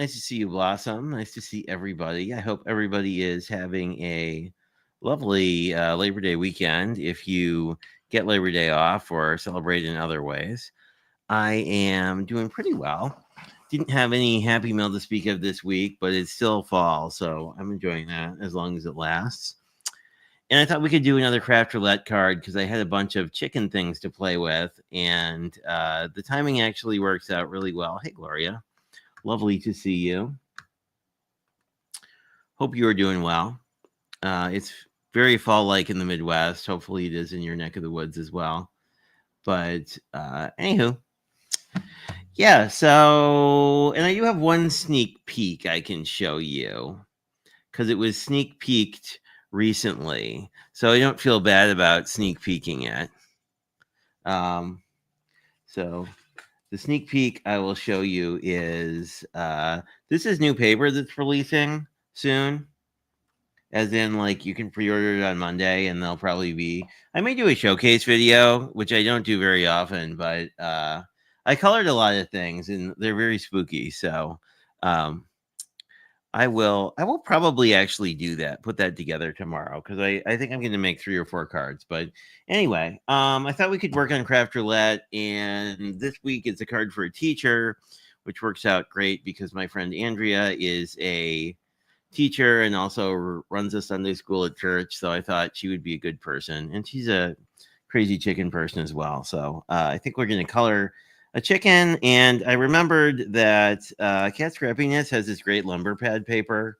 Nice to see you, Blossom. Nice to see everybody. I hope everybody is having a lovely Labor Day weekend if you get Labor Day off or celebrate in other ways. I am doing pretty well. Didn't have any Happy Meal to speak of this week, but it's still fall, so I'm enjoying that as long as it lasts. And I thought we could do another craft roulette card because I had a bunch of chicken things to play with, and the timing actually works out really well. Hey, Gloria. Lovely to see you. Hope you are doing well. It's very fall like in the Midwest. Hopefully, it is in your neck of the woods as well. But anywho, yeah. So, and I do have one sneak peek I can show you because it was sneak peeked recently. So I don't feel bad about sneak peeking it. So the sneak peek I will show you is this is new paper that's releasing soon. As in, like, you can pre-order it on Monday, and they'll probably be. I may do a showcase video, which I don't do very often, but I colored a lot of things, and they're very spooky. So, I will probably actually do that. Put that together tomorrow because I think I'm going to make 3 or 4 cards. But anyway, I thought we could work on craft roulette, and this week it's a card for a teacher, which works out great because my friend Andrea is a teacher and also runs a Sunday school at church. So I thought she would be a good person. And she's a crazy chicken person as well. So I think we're going to color a chicken. And I remembered that Cat Scrappiness has this great lumber pad paper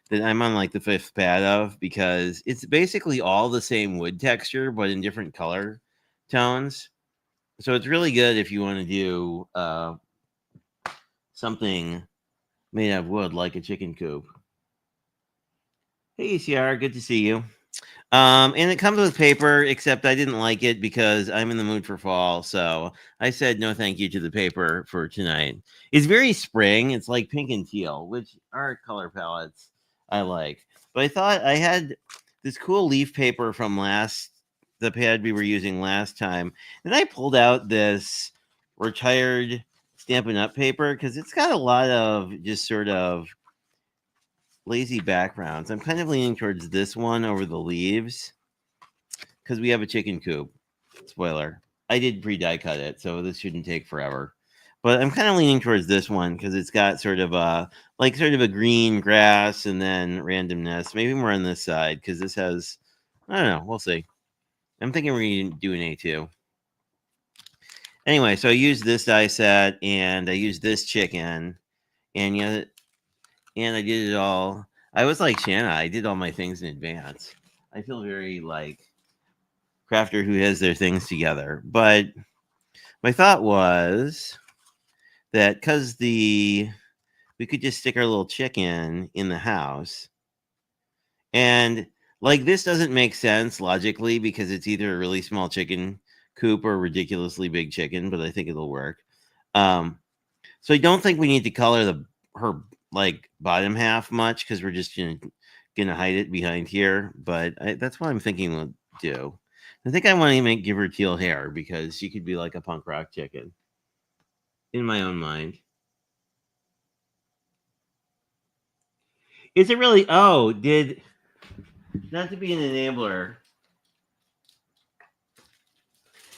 that I'm on like the 5th pad of because it's basically all the same wood texture, but in different color tones. So it's really good if you want to do something made out of wood like a chicken coop. Hey, ECR, good to see you. And it comes with paper, except I didn't like it because I'm in the mood for fall. So I said no thank you to the paper for tonight. It's very spring. It's like pink and teal, which are color palettes I like. But I thought I had this cool leaf paper from the pad we were using last time. And I pulled out this retired Stampin' Up! Paper because it's got a lot of just sort of lazy backgrounds. I'm kind of leaning towards this one over the leaves because we have a chicken coop. Spoiler. I did pre-die cut it, so this shouldn't take forever. But I'm kind of leaning towards this one because it's got sort of a green grass and then randomness. Maybe more on this side because this has, I don't know. We'll see. I'm thinking we're going to do an A2. Anyway, so I used this die set and I used this chicken, and and I did it all. I was like Shanna. I did all my things in advance. I feel very like crafter who has their things together. But my thought was that because we could just stick our little chicken in the house, and like this doesn't make sense logically because it's either a really small chicken coop or a ridiculously big chicken, but I think it'll work. So I don't think we need to color her like bottom half much because we're just gonna hide it behind here. But that's what I'm thinking we'll do. I think I want to give her teal hair because she could be like a punk rock chicken. In my own mind. Is it really? Oh, not to be an enabler.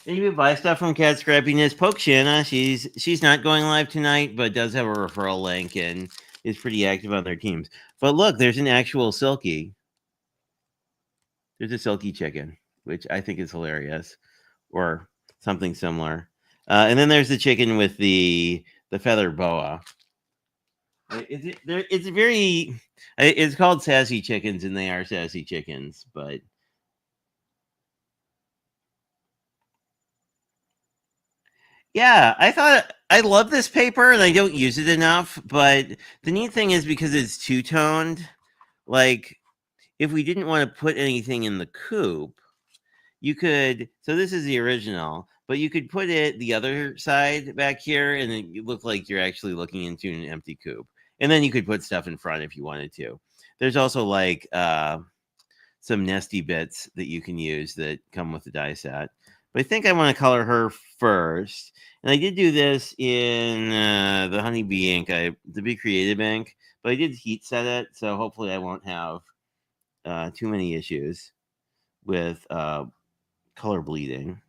And you buy stuff from Cat Scrappiness. Poke Shanna. She's not going live tonight, but does have a referral link and is pretty active on their teams. But look, there's an actual Silky. There's a Silky chicken, which I think is hilarious, or something similar. And then there's the chicken with the feather boa. It's very. It's called Sassy Chickens, and they are sassy chickens, but. Yeah, I thought I love this paper and I don't use it enough, but the neat thing is because it's two-toned, like if we didn't want to put anything in the coop, you could, so this is the original, but you could put it the other side back here and it look like you're actually looking into an empty coop. And then you could put stuff in front if you wanted to. There's also like some nesty bits that you can use that come with the die set. But I think I want to color her first. And I did do this in the Honeybee ink, the Be Creative ink, but I did heat set it, so hopefully I won't have too many issues with color bleeding.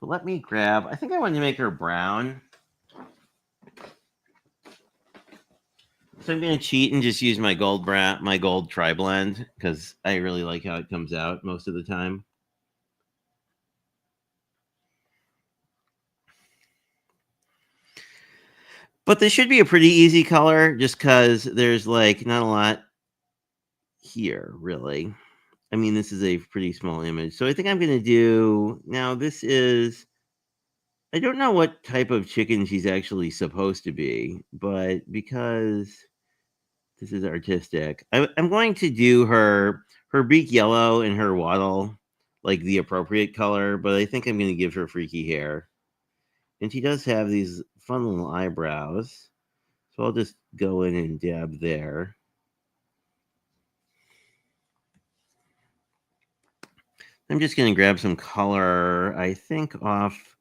But let me grab, I think I want to make her brown. So I'm going to cheat and just use my gold tri-blend because I really like how it comes out most of the time. But this should be a pretty easy color just because there's like not a lot here, really. I mean, this is a pretty small image. So I think I'm going to do, now this is, I don't know what type of chicken she's actually supposed to be, but because this is artistic, I'm going to do her beak yellow and her wattle like the appropriate color, but I think I'm going to give her freaky hair. And she does have these fun little eyebrows. So I'll just go in and dab there. I'm just going to grab some color, I think, off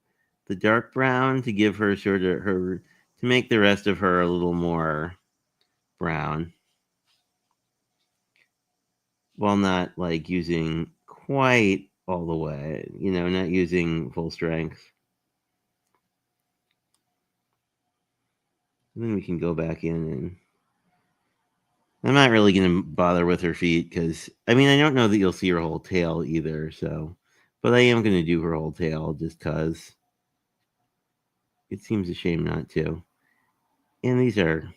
the dark brown to give her sort of to make the rest of her a little more brown. While not like using quite all the way, not using full strength. And then we can go back in and I'm not really going to bother with her feet because, I mean, I don't know that you'll see her whole tail either, so. But I am going to do her whole tail just because it seems a shame not to. And these are.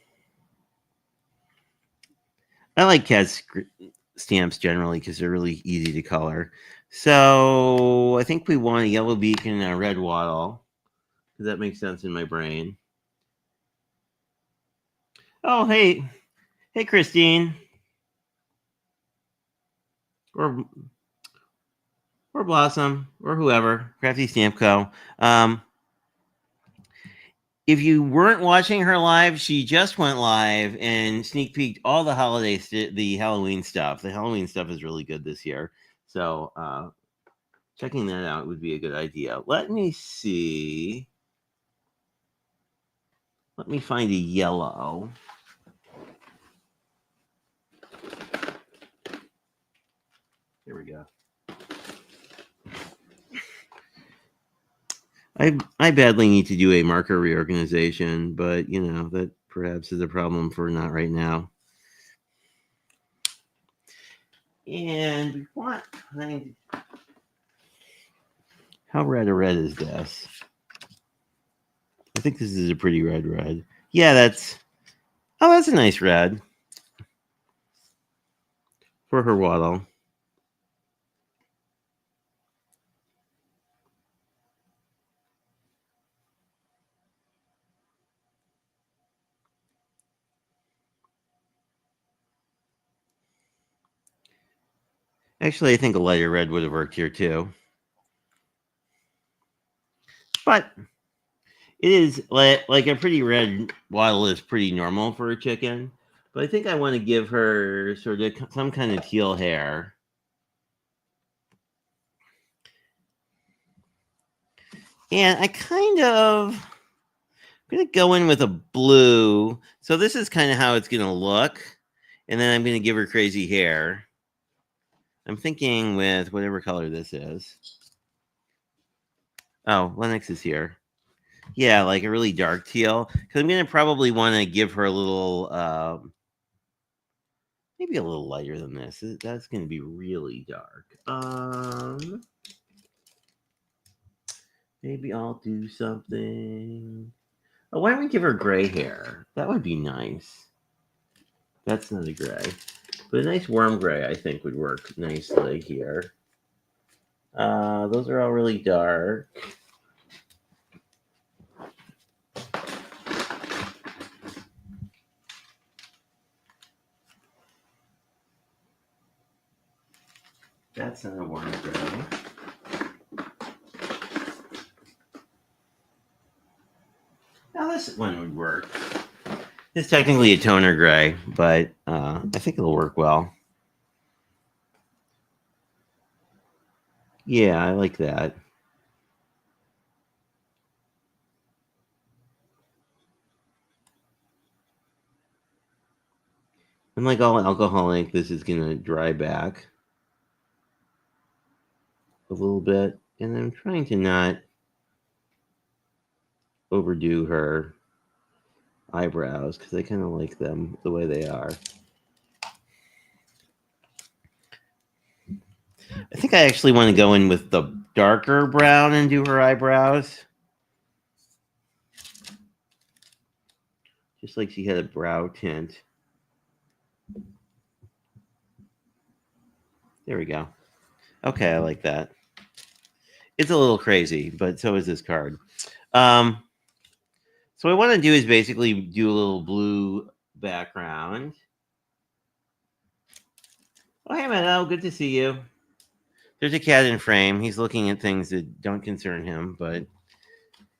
I like CAD stamps generally because they're really easy to color. So I think we want a yellow beak and a red wattle because that makes sense in my brain. Oh, hey, Christine. Or Blossom, or whoever, Crafty Stamp Co. If you weren't watching her live, she just went live and sneak peeked all the the Halloween stuff. The Halloween stuff is really good this year. So checking that out would be a good idea. Let me see. Let me find a yellow. Here we go. I badly need to do a marker reorganization, but that perhaps is a problem for not right now. And we want how red is this? I think this is a pretty red. Yeah, that's a nice red for her wattle. Actually, I think a lighter red would have worked here too. But it is like a pretty red wattle is pretty normal for a chicken. But I think I want to give her sort of some kind of teal hair. And I'm going to go in with a blue. So this is kind of how it's going to look. And then I'm going to give her crazy hair. I'm thinking with whatever color this is. Oh, Lennox is here. Yeah, like a really dark teal. Because I'm going to probably want to give her a little, maybe a little lighter than this. That's going to be really dark. Maybe I'll do something. Oh, why don't we give her gray hair? That would be nice. That's not a gray. But a nice warm gray, I think, would work nicely here. Those are all really dark. That's not a warm gray. Now this one would work. It's technically a toner gray, but I think it'll work well. Yeah, I like that. I'm like all alcoholic. This is going to dry back a little bit. And I'm trying to not overdo her eyebrows because I kind of like them the way they are. I think I actually want to go in with the darker brown and do her eyebrows. Just like she had a brow tint. There we go. Okay, I like that. It's a little crazy, but so is this card. So what I want to do is basically do a little blue background. Oh, hey, Meadow. Good to see you. There's a cat in frame. He's looking at things that don't concern him, but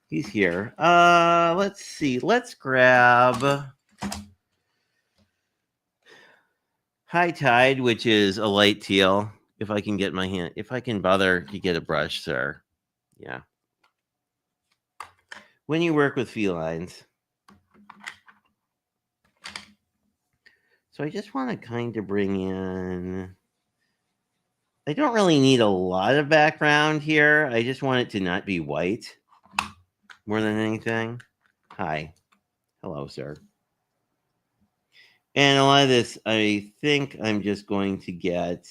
he's here. Let's see. Let's grab High Tide, which is a light teal. If I can get my hand, if I can bother to get a brush, sir. Yeah. When you work with felines. So I just want to kind of bring in. I don't really need a lot of background here. I just want it to not be white more than anything. Hi. Hello, sir. And a lot of this, I think I'm just going to get.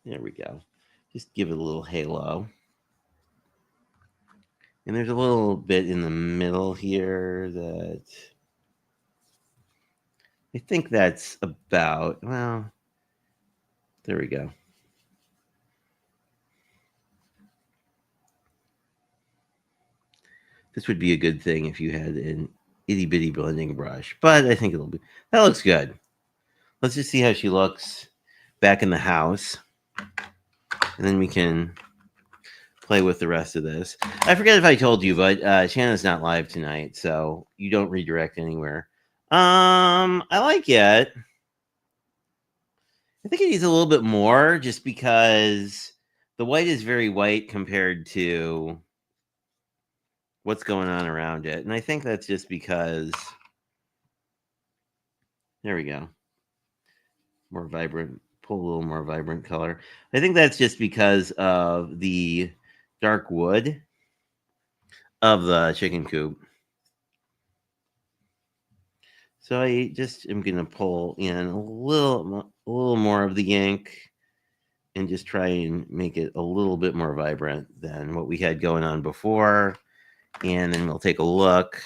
There we go. Just give it a little halo. And there's a little bit in the middle here that I think that's about, well, there we go. This would be a good thing if you had an itty bitty blending brush, but I think that looks good. Let's just see how she looks back in the house. And then we can play with the rest of this. I forget if I told you, but Shanna's not live tonight, so you don't redirect anywhere. I like it. I think it needs a little bit more just because the white is very white compared to what's going on around it. And I think that's just because there we go. More vibrant, pull a little more vibrant color. I think that's just because of the dark wood of the chicken coop. So I just am going to pull in a little more of the ink and just try and make it a little bit more vibrant than what we had going on before. And then we'll take a look.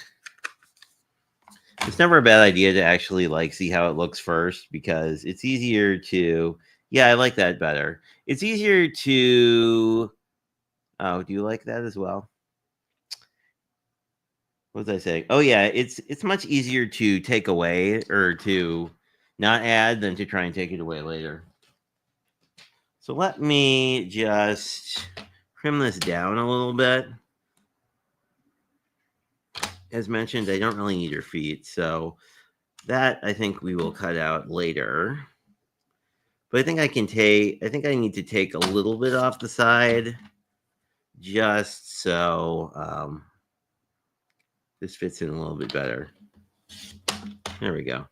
It's never a bad idea to actually like see how it looks first because it's easier to, yeah, I like that better. It's easier to, oh, do you like that as well? What was I saying? Oh yeah, it's much easier to take away or to not add than to try and take it away later. So let me just trim this down a little bit. As mentioned, I don't really need her feet, so that I think we will cut out later. But I think I need to take a little bit off the side just so this fits in a little bit better. There we go.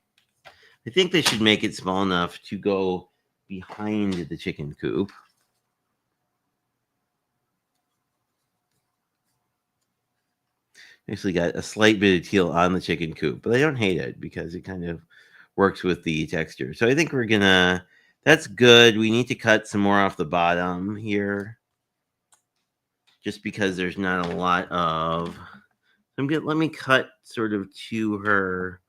I think they should make it small enough to go behind the chicken coop. Actually got a slight bit of teal on the chicken coop, but I don't hate it because it kind of works with the texture. So I think we're gonna, that's good. We need to cut some more off the bottom here just because there's not a lot of, let me cut sort of to her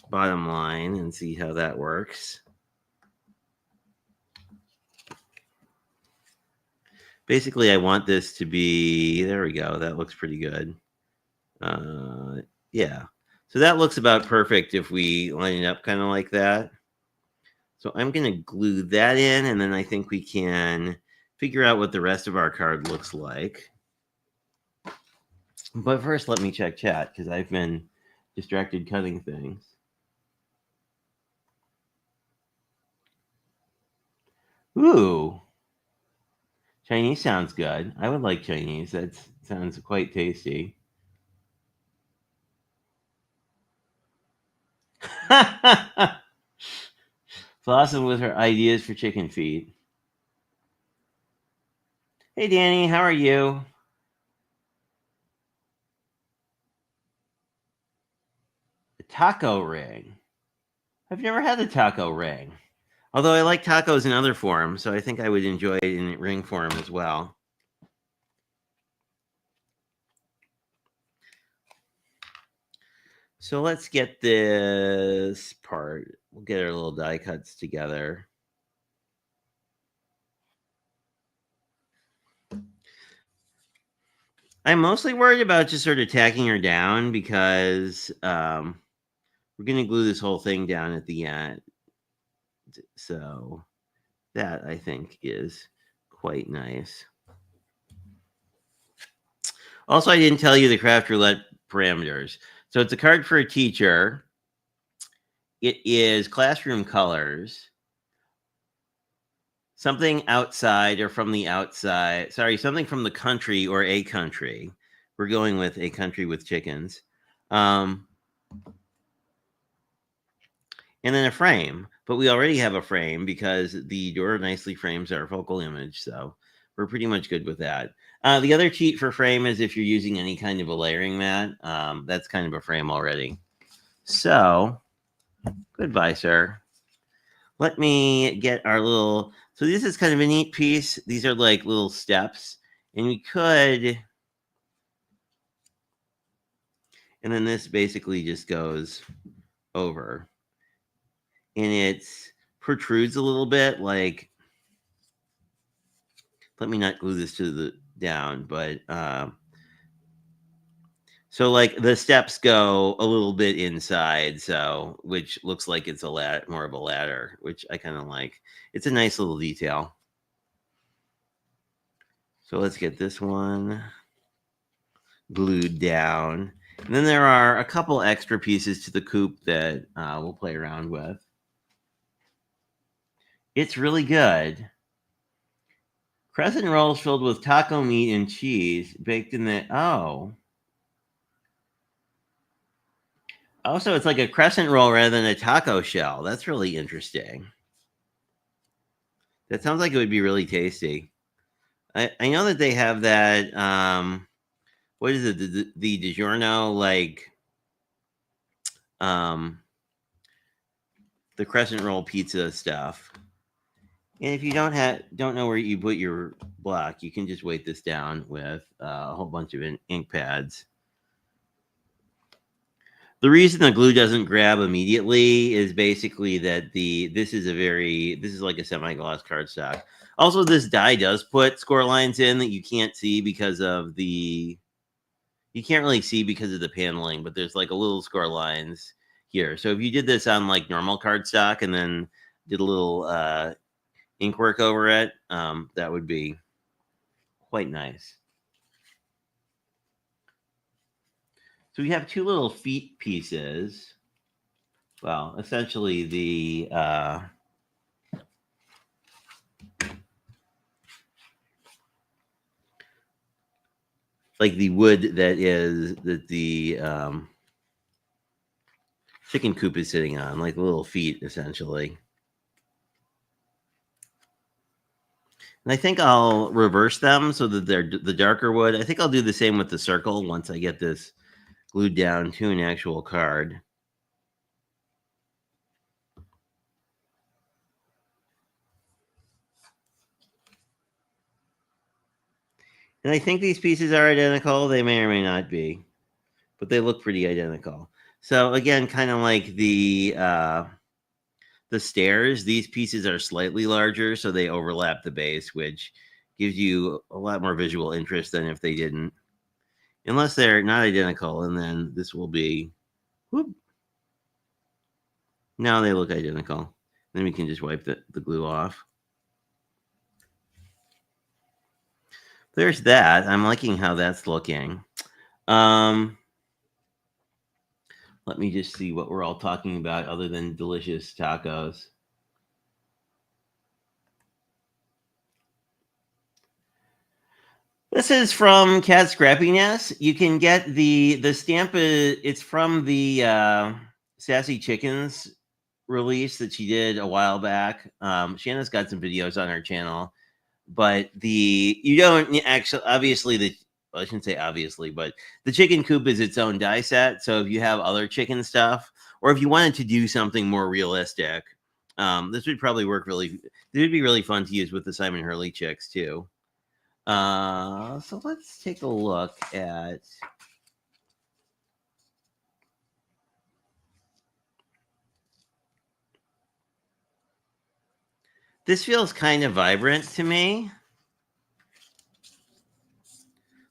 bottom line and see how that works. Basically, I want this to be, there we go. That looks pretty good. Yeah. So that looks about perfect if we line it up kind of like that. So I'm going to glue that in, and then I think we can figure out what the rest of our card looks like. But first, let me check chat because I've been distracted cutting things. Ooh. Chinese sounds good. I would like Chinese. That sounds quite tasty. Blossom with her ideas for chicken feet. Hey, Danny, how are you? The taco ring. I've never had the taco ring. Although I like tacos in other forms, so I think I would enjoy it in ring form as well. So let's get this part. We'll get our little die cuts together. I'm mostly worried about just sort of tacking her down because we're going to glue this whole thing down at the end. So that I think is quite nice. Also, I didn't tell you the craft roulette parameters. So it's a card for a teacher. It is classroom colors. Something outside or from the outside. Sorry, something from the country or a country. We're going with a country with chickens. And then a frame. But we already have a frame because the door nicely frames our focal image. So we're pretty much good with that. The other cheat for frame is if you're using any kind of a layering mat. That's kind of a frame already. So, goodbye, sir. Let me get our little... So this is kind of a neat piece. These are like little steps. And we could... And then this basically just goes over. And it protrudes a little bit. Like, let me not glue this to the down, but... So like the steps go a little bit inside, so which looks like it's a more of a ladder, which I kind of like. It's a nice little detail. So let's get this one glued down. And then there are a couple extra pieces to the coop that we'll play around with. It's really good. Crescent rolls filled with taco meat and cheese baked in the... Also, it's like a crescent roll rather than a taco shell. That's really interesting. That sounds like it would be really tasty. I know that they have that. What is it? The DiGiorno, like the crescent roll pizza stuff. And if you don't know where you put your block, you can just weight this down with a whole bunch of ink pads. The reason the glue doesn't grab immediately is basically that this is like a semi-gloss cardstock. Also, this die does put score lines in that you can't see because of the... You can't really see because of the paneling, but there's like a little score lines here. So if you did this on like normal cardstock and then did a little ink work over it, that would be quite nice. So we have two little feet pieces. Well, essentially the like the wood that the chicken coop is sitting on, like the little feet, essentially. And I think I'll reverse them so that they're the darker wood. I think I'll do the same with the circle once I get this glued down to an actual card. And I think these pieces are identical. They may or may not be, but they look pretty identical. So again, kind of like the stairs, these pieces are slightly larger, so they overlap the base, which gives you a lot more visual interest than if they didn't. Unless they're not identical, and then this will be... Whoop. Now they look identical. Then we can just wipe the glue off. There's that. I'm liking how that's looking. Let me just see what we're all talking about other than delicious tacos. This is from Cat Scrappiness. You can get the stamp. It's from the Sassy Chickens release that she did a while back. Shanna's got some videos on her channel, but you don't actually, obviously, I shouldn't say obviously, but the chicken coop is its own die set. So if you have other chicken stuff, or if you wanted to do something more realistic, this would probably work really. It would be really fun to use with the Simon Hurley chicks too. So let's take a look at. This feels kind of vibrant to me.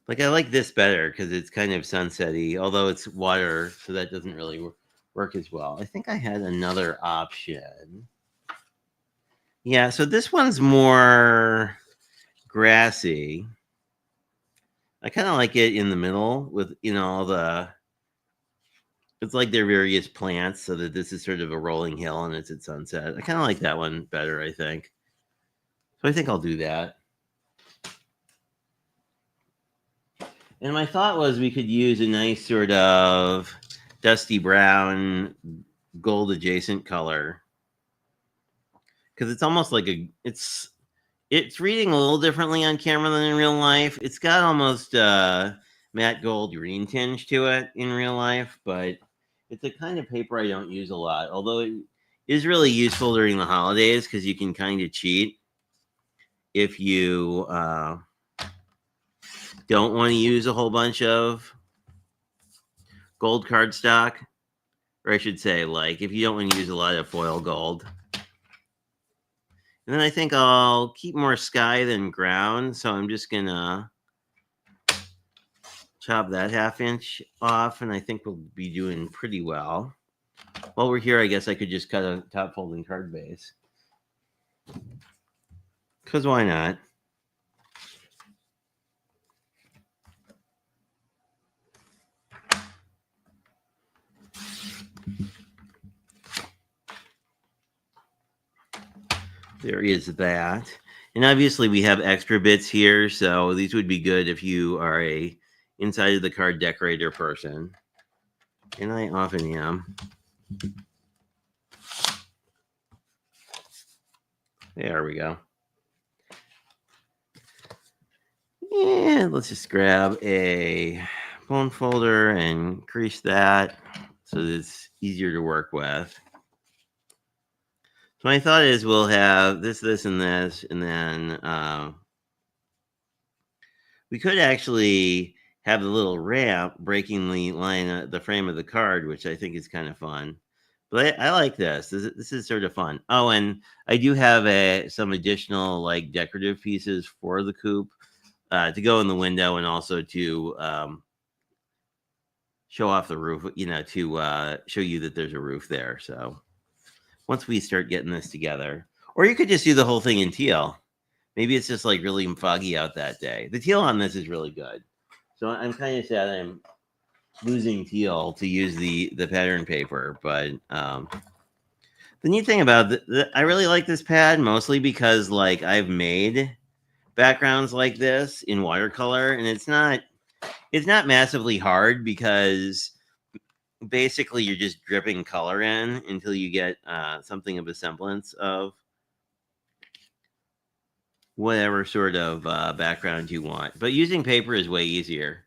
Like I like this better because it's kind of sunsetty, although it's water, so that doesn't really work as well. I think I had another option. Yeah, so this one's more grassy. I kind of like it in the middle with all the. It's like they're various plants, so that this is sort of a rolling hill and it's at sunset. I kind of like that one better, I think. So I think I'll do that. And my thought was we could use a nice sort of dusty brown, gold adjacent color, because it's almost like it's reading a little differently on camera than in real life. It's got almost matte gold green tinge to it in real life, but it's a kind of paper I don't use a lot, although it is really useful during the holidays because you can kind of cheat if you don't want to use a whole bunch of gold cardstock, or I should say, like, if you don't want to use a lot of foil gold. And then I think I'll keep more sky than ground, so I'm just gonna chop that 1/2 inch off, and I think we'll be doing pretty well. While we're here, I guess I could just cut a top folding card base, because why not? There is that. And obviously we have extra bits here, so these would be good if you are a inside of the card decorator person. And I often am. There we go. And let's just grab a bone folder and crease that so that it's easier to work with. So my thought is we'll have this, and this, and then we could actually have the little ramp breaking the line, the frame of the card, which I think is kind of fun. But I like this. This is sort of fun. Oh, and I do have some additional like decorative pieces for the coop to go in the window, and also to show off the roof. To show you that there's a roof there. So once we start getting this together, or you could just do the whole thing in teal. Maybe it's just like really foggy out that day. The teal on this is really good. So I'm kind of sad I'm losing teal to use the pattern paper. But the neat thing about I really like this pad, mostly because like I've made backgrounds like this in watercolor, and it's not massively hard because basically you're just dripping color in until you get something of a semblance of whatever sort of background you want. But using paper is way easier.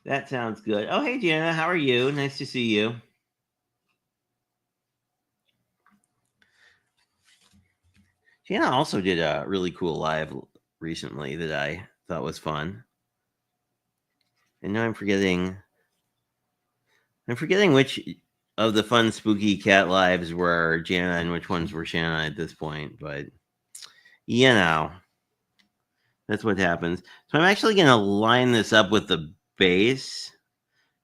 That sounds good. Oh, hey, Jana, how are you? Nice to see you. Jana also did a really cool live recently that I thought was fun. And now I'm forgetting which of the fun, spooky cat lives were Jana and which ones were Shanna at this point. But, that's what happens. So I'm actually going to line this up with the base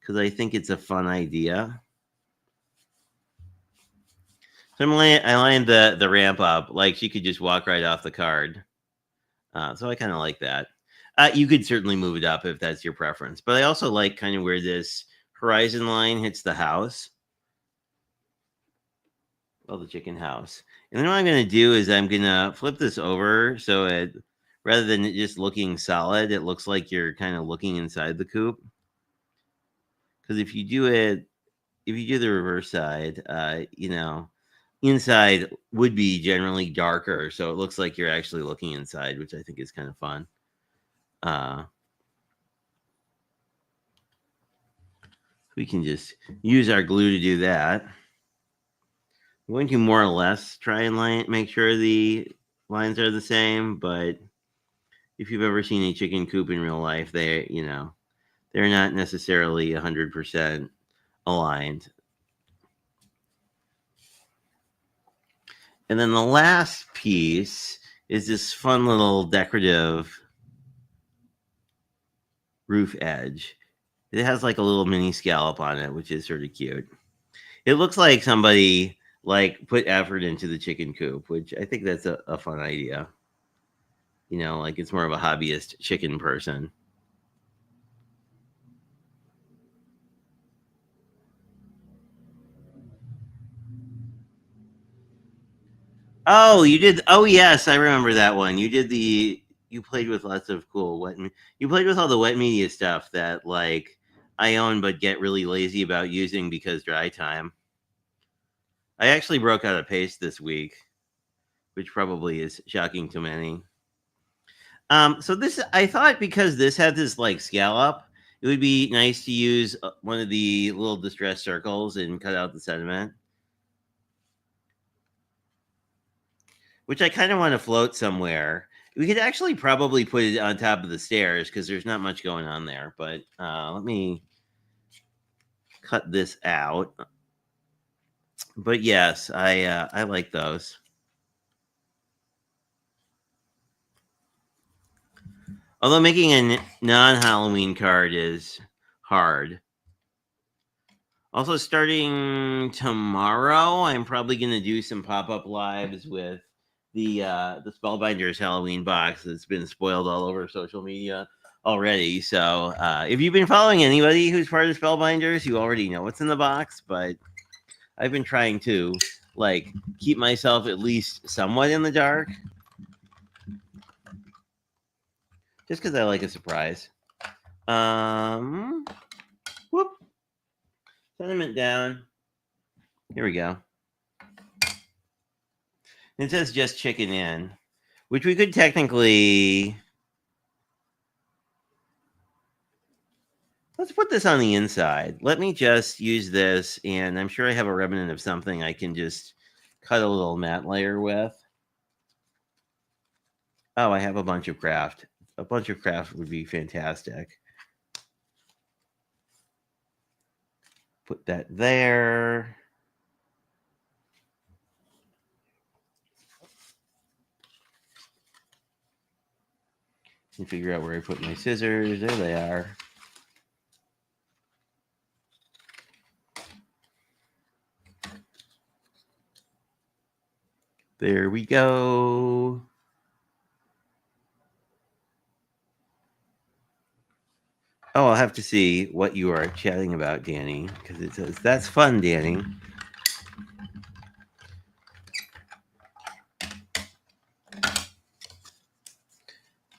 because I think it's a fun idea. So I lined the ramp up like she could just walk right off the card. So I kind of like that. You could certainly move it up if that's your preference. But I also like kind of where this horizon line hits the house. Well, the chicken house. And then what I'm going to do is I'm going to flip this over so it rather than it just looking solid, it looks like you're kind of looking inside the coop. Because if you do the reverse side, inside would be generally darker, so it looks like you're actually looking inside, which I think is kind of fun. We can just use our glue to do that. I'm going to more or less try and make sure the lines are the same, but if you've ever seen a chicken coop in real life, they're not necessarily 100% aligned. And then the last piece is this fun little decorative roof edge. It has like a little mini scallop on it, which is sort of cute. It looks like somebody put effort into the chicken coop, which I think that's a fun idea. It's more of a hobbyist chicken person. Oh, you did. Oh, yes, I remember that one. You played with lots of cool you played with all the wet media stuff that I own but get really lazy about using because dry time. I actually broke out a paste this week, which probably is shocking to many. So this, I thought, because this had this scallop, it would be nice to use one of the little distress circles and cut out the sediment, which I kind of want to float somewhere. We could actually probably put it on top of the stairs because there's not much going on there. But let me cut this out. But yes, I like those. Although making a non-Halloween card is hard. Also, starting tomorrow, I'm probably going to do some pop-up lives with the Spellbinders Halloween box that's been spoiled all over social media already. So if you've been following anybody who's part of Spellbinders, you already know what's in the box. But I've been trying to keep myself at least somewhat in the dark, just because I like a surprise. Whoop. Sediment down. Here we go. It says just chicken in, which we could technically. Let's put this on the inside. Let me just use this, and I'm sure I have a remnant of something I can just cut a little matte layer with. Oh, I have a bunch of craft. A bunch of craft would be fantastic. Put that there. And figure out where I put my scissors. There they are. There we go. Oh, I'll have to see what you are chatting about, Danny, because it says, that's fun, Danny.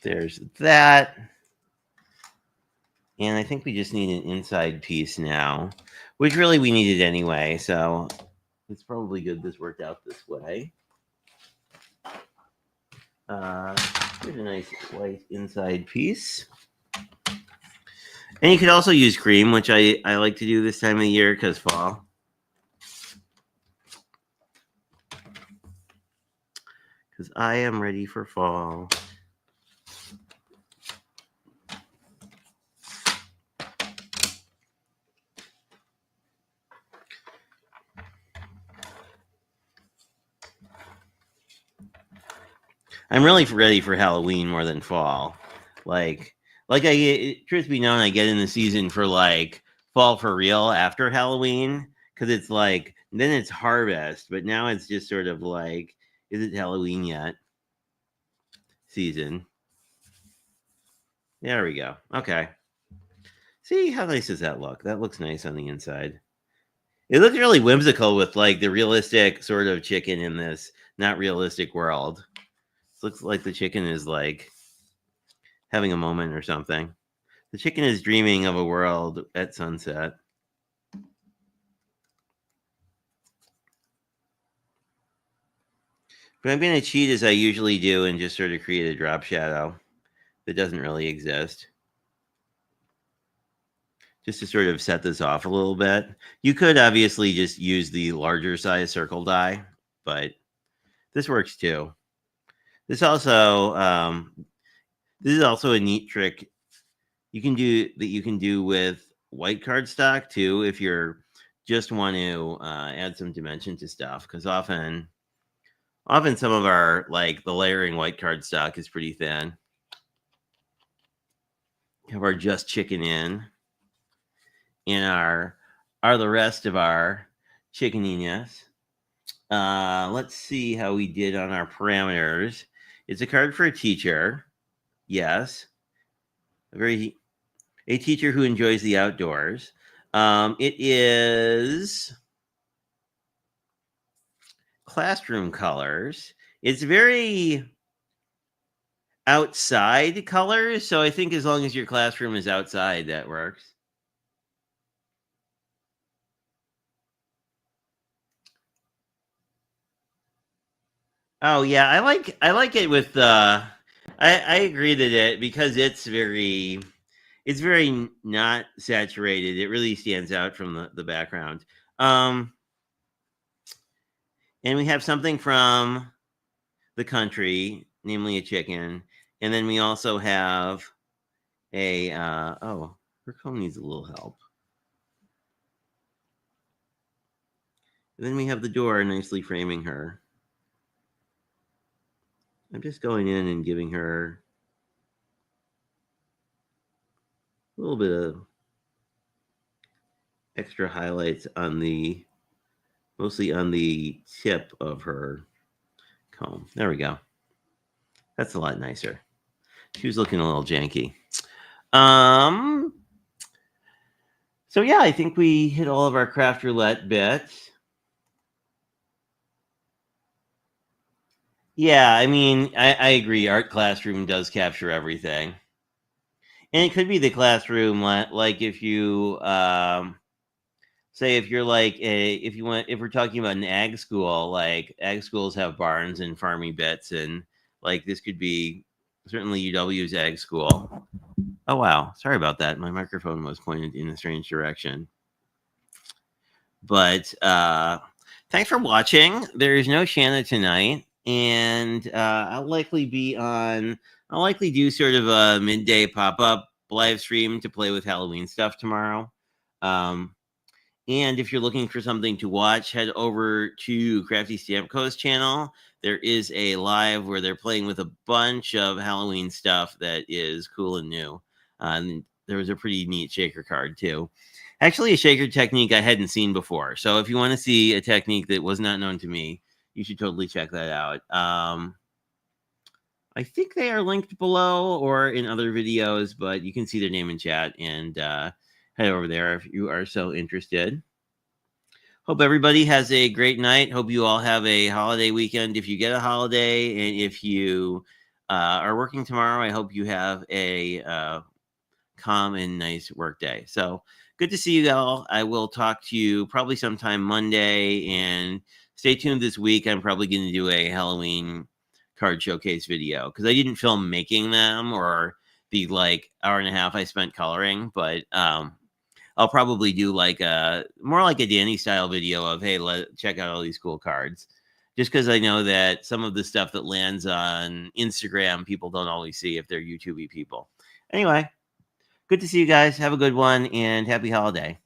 There's that. And I think we just need an inside piece now, which really we needed anyway. So it's probably good this worked out this way. Here's a nice white inside piece. And you could also use cream, which I like to do this time of the year because fall. Because I am ready for fall. I'm really ready for Halloween more than fall. Truth be known, I get in the season for fall for real after Halloween because it's then it's harvest, but now it's just sort of is it Halloween yet? Season. There we go. Okay. See, how nice does that look? That looks nice on the inside. It looks really whimsical with the realistic sort of chicken in this not realistic world. It looks like the chicken is having a moment or something. The chicken is dreaming of a world at sunset. But I'm going to cheat as I usually do and just sort of create a drop shadow that doesn't really exist. Just to sort of set this off a little bit. You could obviously just use the larger size circle die, but this works too. This is also a neat trick you can do with white cardstock too if you're just want to add some dimension to stuff, because often some of our, like, the layering white cardstock is pretty thin. Have our just chicken in are the rest of our chickeniness. Let's see how we did on our parameters. It's a card for a teacher. Yes. A teacher who enjoys the outdoors. It is classroom colors. It's very outside colors, so I think as long as your classroom is outside, that works. Oh yeah, I like it with I agree that because it's very not saturated. It really stands out from the background. And we have something from the country, namely a chicken, and then we also have a oh, her comb needs a little help. And then we have the door nicely framing her. I'm just going in and giving her a little bit of extra highlights on mostly on the tip of her comb. There we go. That's a lot nicer. She was looking a little janky. So yeah, I think we hit all of our craft roulette bits. Yeah, I mean, I agree. Art classroom does capture everything. And it could be the classroom, like if you say if you're like if we're talking about an ag school, like ag schools have barns and farming bits, and like this could be certainly UW's ag school. Oh wow, sorry about that. My microphone was pointed in a strange direction. But thanks for watching. There is no Shanna tonight, and I'll likely do sort of a midday pop-up live stream to play with Halloween stuff tomorrow. And if you're looking for something to watch, head over to Crafty Stamp Co's channel. There is a live where they're playing with a bunch of Halloween stuff that is cool and new. And there was a pretty neat shaker card too. Actually, a shaker technique I hadn't seen before. So if you want to see a technique that was not known to me, you should totally check that out. I think they are linked below or in other videos, but you can see their name in chat, and head over there if you are so interested. Hope everybody has a great night. Hope you all have a holiday weekend if you get a holiday. And if you are working tomorrow, I hope you have a calm and nice work day. So good to see you all. I will talk to you probably sometime Monday, and stay tuned this week. I'm probably going to do a Halloween card showcase video because I didn't film making them or the like hour and a half I spent coloring, but I'll probably do like more like a Danny style video of, hey, check out all these cool cards. Just because I know that some of the stuff that lands on Instagram, people don't always see if they're YouTubey people. Anyway, good to see you guys. Have a good one and happy holiday.